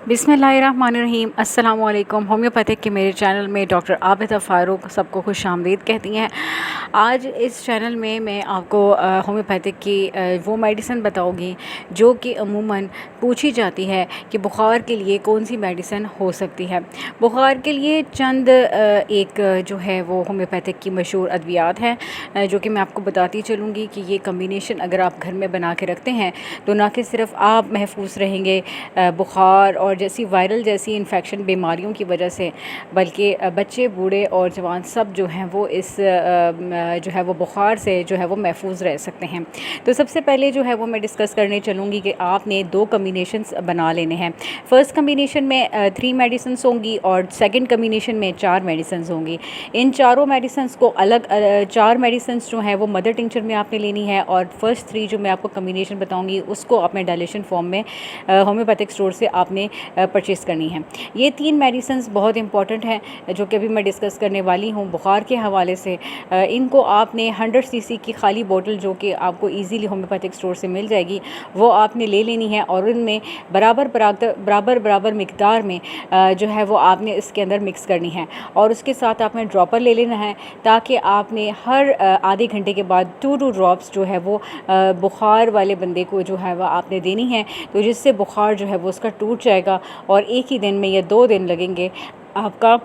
बिस्मिल्लाहिर्रहमानिर्रहीम। अस्सलाम वालेकुम। होम्योपैथिक के मेरे चैनल में डॉक्टर आबिदा फ़ारूक सबको खुश आमदीद कहती हैं। आज इस चैनल में मैं आपको होम्योपैथिक की वो मेडिसिन बताऊंगी जो कि अमूमन पूछी जाती है कि बुखार के लिए कौन सी मेडिसिन हो सकती है। बुखार के लिए चंद एक जो है वो होम्योपैथिक की मशहूर अद्वियात हैं जो कि मैं आपको बताती चलूँगी कि ये कम्बिनेशन अगर आप घर में बना के रखते हैं तो ना कि सिर्फ आप महफूज रहेंगे बुखार और जैसी वायरल जैसी इन्फेक्शन बीमारियों की वजह से, बल्कि बच्चे बूढ़े और जवान सब जो हैं वो इस जो है वो बुखार से जो है वो महफूज रह सकते हैं। तो सबसे पहले जो है वो मैं डिस्कस करने चलूँगी कि आपने 2 कम्बिनेशंस बना लेने हैं। फ़र्स्ट कम्बिनेशन में 3 मेडिसिन्स होंगी और सेकंड कम्बिनेशन में 4 मेडिसिन्स होंगी। इन चारों मेडिसिन्स को अलग 4 मेडिसिन्स जो हैं वो मदर टिंचर में आपने लेनी है और फर्स्ट 3 जो मैं आपको कम्बिनेशन बताऊँगी उसको आपने डायल्यूशन फॉर्म में होम्योपैथिक स्टोर से आपने परचेज़ करनी है। ये 3 मेडिसिन्स बहुत इंपॉर्टेंट हैं जो कि अभी मैं डिस्कस करने वाली हूँ बुखार के हवाले से। इनको आपने 100 सीसी की खाली बोतल जो कि आपको इजीली होम्योपैथिक स्टोर से मिल जाएगी वो आपने ले लेनी है और उनमें बराबर मिकदार में जो है वो आपने इसके अंदर मिक्स करनी है और उसके साथ आपने ड्रॉपर ले लेना है ताकि आपने हर आधे घंटे के बाद 2 ड्रॉप्स जो है वो बुखार वाले बंदे को जो है वह आपने देनी है, तो जिससे बुखार जो है वो उसका टूट जाएगा और एक ही दिन में या 2 दिन लगेंगे आपका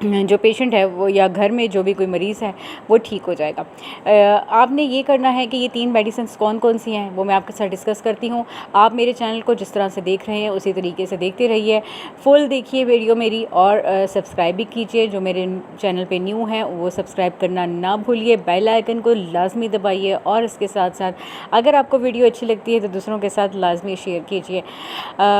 जो पेशेंट है वो या घर में जो भी कोई मरीज़ है वो ठीक हो जाएगा। आपने ये करना है कि ये 3 मेडिसिन्स कौन कौन सी हैं वो मैं आपके साथ डिस्कस करती हूँ। आप मेरे चैनल को जिस तरह से देख रहे हैं उसी तरीके से देखते रहिए, फुल देखिए वीडियो मेरी और सब्सक्राइब भी कीजिए। जो मेरे चैनल पे न्यू हैं वो सब्सक्राइब करना ना भूलिए, बेल आइकन को लाजमी दबाइए और इसके साथ साथ अगर आपको वीडियो अच्छी लगती है तो दूसरों के साथ लाजमी शेयर कीजिए।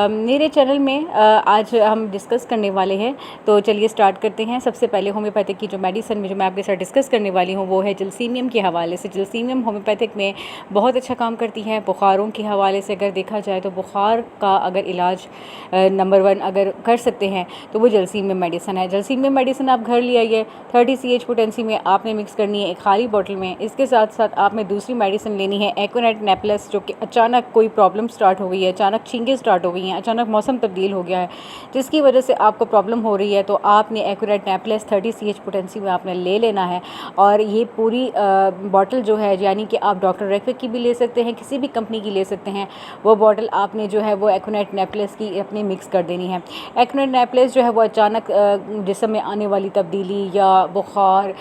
मेरे चैनल में आज हम डिस्कस करने वाले हैं, तो चलिए स्टार्ट करते हैं। सबसे पहले होम्योपैथिक की जो मेडिसिन में जो मैं आपके साथ डिस्कस करने वाली हूँ वो है जलसीमियम के हवाले से। जलसीमियम होम्योपैथिक में बहुत अच्छा काम करती है बुखारों के हवाले से। अगर देखा जाए तो बुखार का अगर इलाज नंबर 1 अगर कर सकते हैं तो वो जलसीमियम मेडिसिन है। जलसीमियम मेडिसिन आप घर ले आइए, 30 CH पोटेंसी में आपने मिक्स करनी है एक खाली बॉटल में। इसके साथ साथ आपने दूसरी मेडिसिन लेनी है एक्ोनेट नेप्लस, जो कि अचानक कोई प्रॉब्लम स्टार्ट हो गई है, अचानक छींकें स्टार्ट हो गई हैं, अचानक मौसम तब्दील हो गया है जिसकी वजह से आपको प्रॉब्लम हो रही है, तो आपने एक्ोनेट नेप्लस 30 CH पोटेंसी में आपने ले लेना है। और ये पूरी बॉटल जो है, यानी कि आप डॉक्टर रेकविक की भी ले सकते हैं, किसी भी कंपनी की ले सकते हैं, वो बॉटल आपने जो है वो एक्ोनेट नेप्लस की अपनी मिक्स कर देनी है। एक्ोनेट नेप्लस जो है वो अचानक जिस्म में आने वाली तब्दीली या बुखार,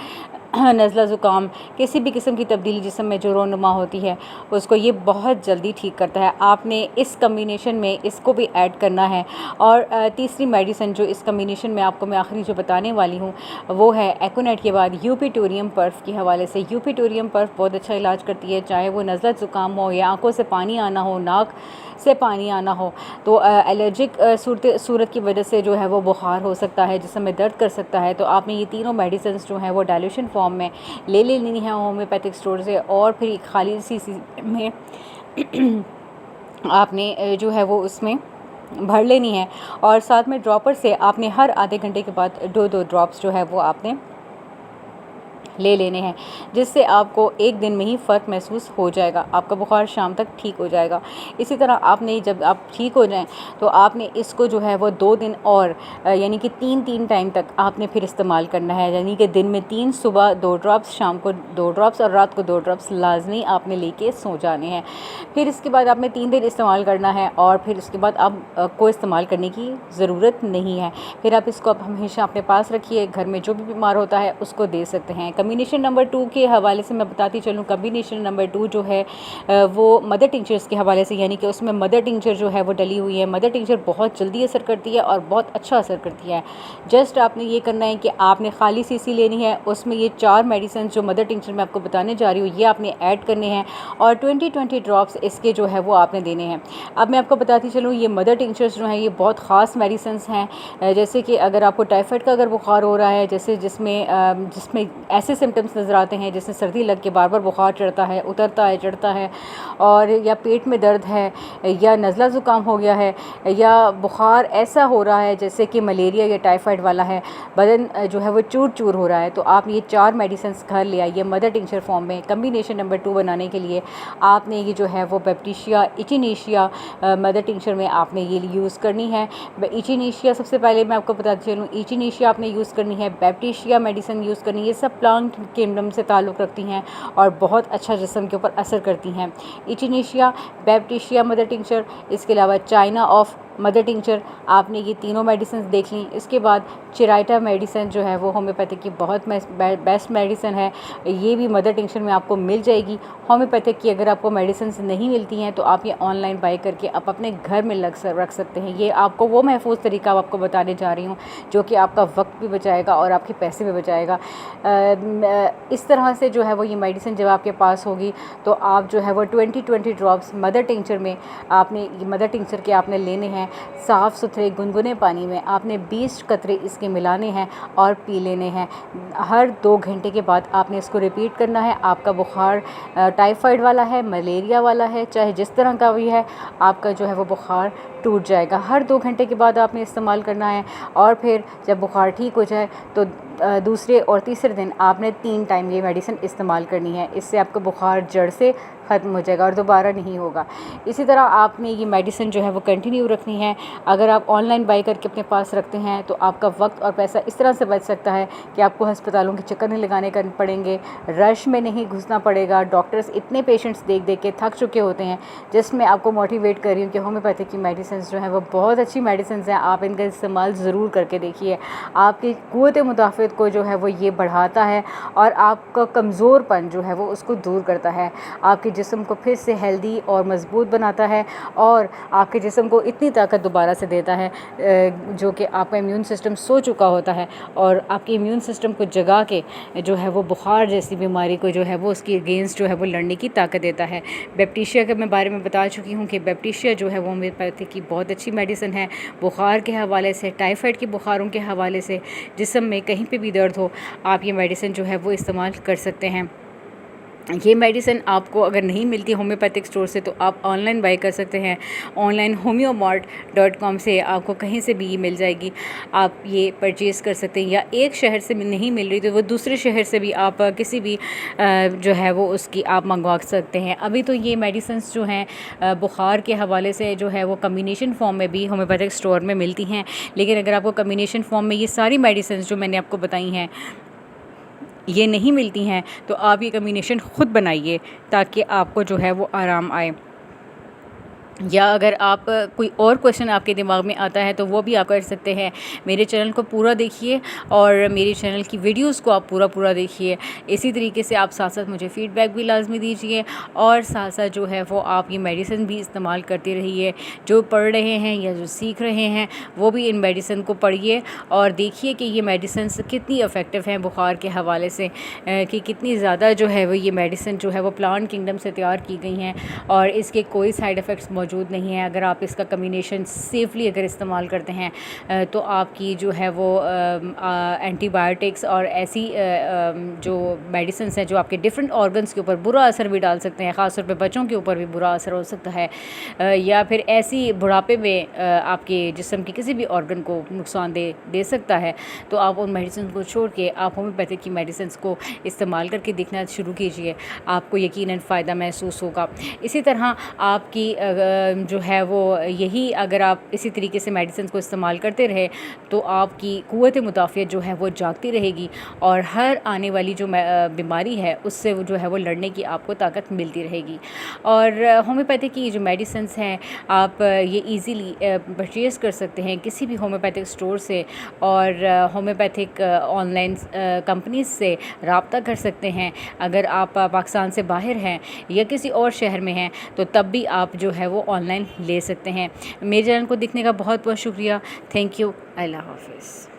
नज़ला ज़ुकाम, किसी भी किस्म की तब्दीली जिस्म में जो रोनुमा होती है उसको ये बहुत जल्दी ठीक करता है। आपने इस कम्बिनेशन में इसको भी ऐड करना है। और तीसरी मेडिसिन जो इस कम्बिनेशन में आपको मैं आखिरी जो बताने वाली हूँ वो है एक्ोनेट के बाद यूपिटोरियम पर्फ के हवाले से। यूपिटोरियम पर्फ बहुत अच्छा इलाज करती है, चाहे वो नज़ला ज़ुकाम हो या आँखों से पानी आना हो, नाक से पानी आना हो, तो एलर्जिक सूरत की वजह से जो है वो बुखार हो सकता है, जिसम में दर्द कर सकता है। तो आपने ये तीनों मेडिसिन जो हैं वो डायल्यूशन फॉर्म में ले लेनी है होम्योपैथिक स्टोर से और फिर खाली सी में आपने जो है वो उसमें भर लेनी है और साथ में ड्रॉपर से आपने हर आधे घंटे के बाद 2 ड्रॉप्स जो है वो आपने ले लेने हैं, जिससे आपको एक दिन में ही फ़र्क महसूस हो जाएगा, आपका बुखार शाम तक ठीक हो जाएगा। इसी तरह आपने जब आप ठीक हो जाएं तो आपने इसको जो है वो 2 दिन और यानी कि 3 टाइम तक आपने फिर इस्तेमाल करना है, यानी कि दिन में 3, सुबह 2 ड्रॉप्स, शाम को 2 ड्रॉप्स और रात को 2 ड्रॉप्स लाजमी आपने लेके सो जाने हैं। फिर इसके बाद आपने 3 दिन इस्तेमाल करना है और फिर उसके बाद आपको इस्तेमाल करने की ज़रूरत नहीं है। फिर आप इसको आप हमेशा अपने पास रखिए, घर में जो भी बीमार होता है उसको दे सकते हैं। कम्बिनेशन नंबर 2 के हवाले से मैं बताती चलूँ। कम्बिनेशन नंबर 2 जो है वो मदर टिंचर्स के हवाले से, यानी कि उसमें मदर टिंचर जो है वो डली हुई है। मदर टिंचर बहुत जल्दी असर करती है और बहुत अच्छा असर करती है। जस्ट आपने ये करना है कि आपने खाली सीसी लेनी है, उसमें ये 4 मेडिसिन जो मदर टिंचर मैं आपको बताने जा रही हूँ ये आपने ऐड करने हैं और 20 ड्रॉप्स इसके जो है वो आपने देने हैं। अब मैं आपको बताती चलूँ, ये मदर टिंचर्स जो हैं ये बहुत ख़ास मेडिसिन हैं। जैसे कि अगर आपको टाइफाइड का अगर बुखार हो रहा है, जैसे जिसमें ऐसे सिम्टम्स नज़र आते हैं जैसे सर्दी लग के बार बार बुखार चढ़ता है, उतरता है, चढ़ता है, और या पेट में दर्द है, या नज़ला ज़ुकाम हो गया है, या बुखार ऐसा हो रहा है जैसे कि मलेरिया या टाइफाइड वाला है, बदन जो है वो चूर चूर हो रहा है, तो आप ये 4 मेडिसिन घर ले आइए मदर टिंचर फॉर्म में। कम्बिनेशन नंबर 2 बनाने के लिए आपने ये जो है वो बैप्टिशिया इचिनीशिया मदर टिंचर में आपने ये यूज़ करनी है। इचिनीशिया सबसे पहले मैं आपको बताती चलूँ, इचिनीशिया आपने यूज़ करनी है, बैप्टिशिया मेडिसिन यूज़ करनी है। ये सब प्लांट किंगडम से ताल्लुक़ रखती हैं और बहुत अच्छा जिस्म के ऊपर असर करती हैं। इचिनीशिया, बैप्टिशिया मदर टिंचर, इसके अलावा चाइना ऑफ मदर टिंचर, आपने ये तीनों मेडिसिन देख ली। इसके बाद चिराइटा मेडिसिन जो है वो होम्योपैथिक की बहुत बेस्ट मेडिसिन है, ये भी मदर टिंचर में आपको मिल जाएगी। होम्योपैथिक की अगर आपको मेडिसिन नहीं मिलती हैं तो आप ये ऑनलाइन बाई करके आप अपने घर में रख सकते हैं। ये आपको वो महफूज तरीका आपको बताने जा रही हूँ जो कि आपका वक्त भी बचाएगा और आपके पैसे भी बचाएगा। इस तरह से जो है वो ये मेडिसिन जब आपके पास होगी तो आप जो है वो 20 ड्रॉप्स मदर टिंचर में आपने मदर टिंचर के आपने लेने हैं। साफ़ सुथरे गुनगुने पानी में आपने 20 कतरे इसके मिलाने हैं और पी लेने हैं। हर 2 घंटे के बाद आपने इसको रिपीट करना है। आपका बुखार टाइफाइड वाला है, मलेरिया वाला है, चाहे जिस तरह का भी है, आपका जो है वो बुखार टूट जाएगा। हर 2 घंटे के बाद आपने इस्तेमाल करना है और फिर जब बुखार ठीक हो जाए तो दूसरे और तीसरे दिन आपने 3 टाइम ये मेडिसिन इस्तेमाल करनी है। इससे आपका बुखार जड़ से ख़त्म हो जाएगा और दोबारा नहीं होगा। इसी तरह आपने ये मेडिसिन जो है वो कंटिन्यू रखनी है। अगर आप ऑनलाइन बाई करके अपने पास रखते हैं तो आपका वक्त और पैसा इस तरह से बच सकता है कि आपको अस्पतालों के चक्कर नहीं लगाने पड़ेंगे, रश में नहीं घुसना पड़ेगा। डॉक्टर्स इतने पेशेंट्स देख देख के थक चुके होते हैं, जिसमें आपको मोटिवेट कर रही हूँ कि होम्योपैथिक की मेडिसिन जो है वो बहुत अच्छी मेडिसिन हैं। आप इनका इस्तेमाल ज़रूर करके देखिए। आपकी क़ुव्वत मुदाफ़अत को जो है वो ये बढ़ाता है और आपका कमज़ोरपन जो है वो उसको दूर करता है। आपके जिस्म को फिर से हेल्दी और मज़बूत बनाता है और आपके जिस्म को इतनी ताकत दोबारा से देता है जो कि आपका इम्यून सिस्टम सो चुका होता है, और आपके इम्यून सिस्टम को जगा के जो है वो बुखार जैसी बीमारी को जो है वो उसकी अगेंस्ट जो है वो लड़ने की ताकत देता है। बैप्टिशिया के मैं बारे में बता चुकी हूँ कि बैप्टिशिया जो है वो होम्योपैथिक की बहुत अच्छी मेडिसिन है। बुखार के हवाले से, टाइफाइड के बुखारों के हवाले से, जिस्म में कहीं पे भी दर्द हो, आप ये मेडिसिन जो है वो इस्तेमाल कर सकते हैं। ये मेडिसिन आपको अगर नहीं मिलती होम्योपैथिक स्टोर से तो आप ऑनलाइन बाई कर सकते हैं। ऑनलाइन homeomart.com से आपको कहीं से भी ये मिल जाएगी, आप ये परचेज़ कर सकते हैं। या एक शहर से नहीं मिल रही तो वो दूसरे शहर से भी आप किसी भी जो है वो उसकी आप मंगवा सकते हैं। अभी तो ये मेडिसिन्स जो हैं बुखार के हवाले से जो है वो कम्बिनेशन फॉर्म में भी होम्योपैथिक स्टोर में मिलती हैं, लेकिन अगर आपको कम्बिनेशन फॉर्म में ये सारी मेडिसिन्स जो मैंने आपको बताई हैं ये नहीं मिलती हैं तो आप ये कम्बिनेशन ख़ुद बनाइए ताकि आपको जो है वो आराम आए। या अगर आप कोई और क्वेश्चन आपके दिमाग में आता है तो वो भी आप कर सकते हैं। मेरे चैनल को पूरा देखिए और मेरे चैनल की वीडियोस को आप पूरा देखिए। इसी तरीके से आप साथ साथ मुझे फ़ीडबैक भी लाजमी दीजिए और साथ साथ जो है वो आप ये मेडिसिन भी इस्तेमाल करते रहिए। जो पढ़ रहे हैं या जो सीख रहे हैं वो भी इन मेडिसिन को पढ़िए और देखिए कि ये मेडिसिन कितनी इफ़ेक्टिव हैं बुखार के हवाले से, कि कितनी ज़्यादा जो है वो ये मेडिसिन जो है वो प्लांट किंगडम से तैयार की गई हैं और इसके कोई साइड इफ़ेक्ट्स मौजूद नहीं है। अगर आप इसका कम्बिनेशन सेफली अगर इस्तेमाल करते हैं तो आपकी जो है वो एंटीबायोटिक्स और ऐसी जो मेडिसिन हैं जो आपके डिफरेंट ऑर्गन्स के ऊपर बुरा असर भी डाल सकते हैं, ख़ास तौर पे बच्चों के ऊपर भी बुरा असर हो सकता है, या फिर ऐसी बुढ़ापे में आपके जिस्म के किसी भी ऑर्गन को नुकसान दे सकता है, तो आप उन मेडिसिन को छोड़ के आप होम्योपैथिक की मेडिसिन को इस्तेमाल करके देखना शुरू कीजिए। आपको यकीनन फ़ायदा महसूस होगा। इसी तरह आपकी जो है वो यही अगर आप इसी तरीके से मेडिसिन को इस्तेमाल करते रहे तो आपकी क़ुव्वत मुदाफ़अत जो है वो जागती रहेगी और हर आने वाली जो बीमारी है उससे वो जो है वो लड़ने की आपको ताकत मिलती रहेगी। और होम्योपैथिक की जो मेडिसिन हैं आप ये इजीली परचेज़ कर सकते हैं किसी भी होम्योपैथिक स्टोर से और होम्योपैथिक ऑनलाइन कंपनीज से रब्ता कर सकते हैं। अगर आप पाकिस्तान से बाहर हैं या किसी और शहर में हैं तो तब भी आप जो है वो ऑनलाइन ले सकते हैं। मेरे चैनल को देखने का बहुत बहुत शुक्रिया। Thank you. अल्लाह हाफ़िज़।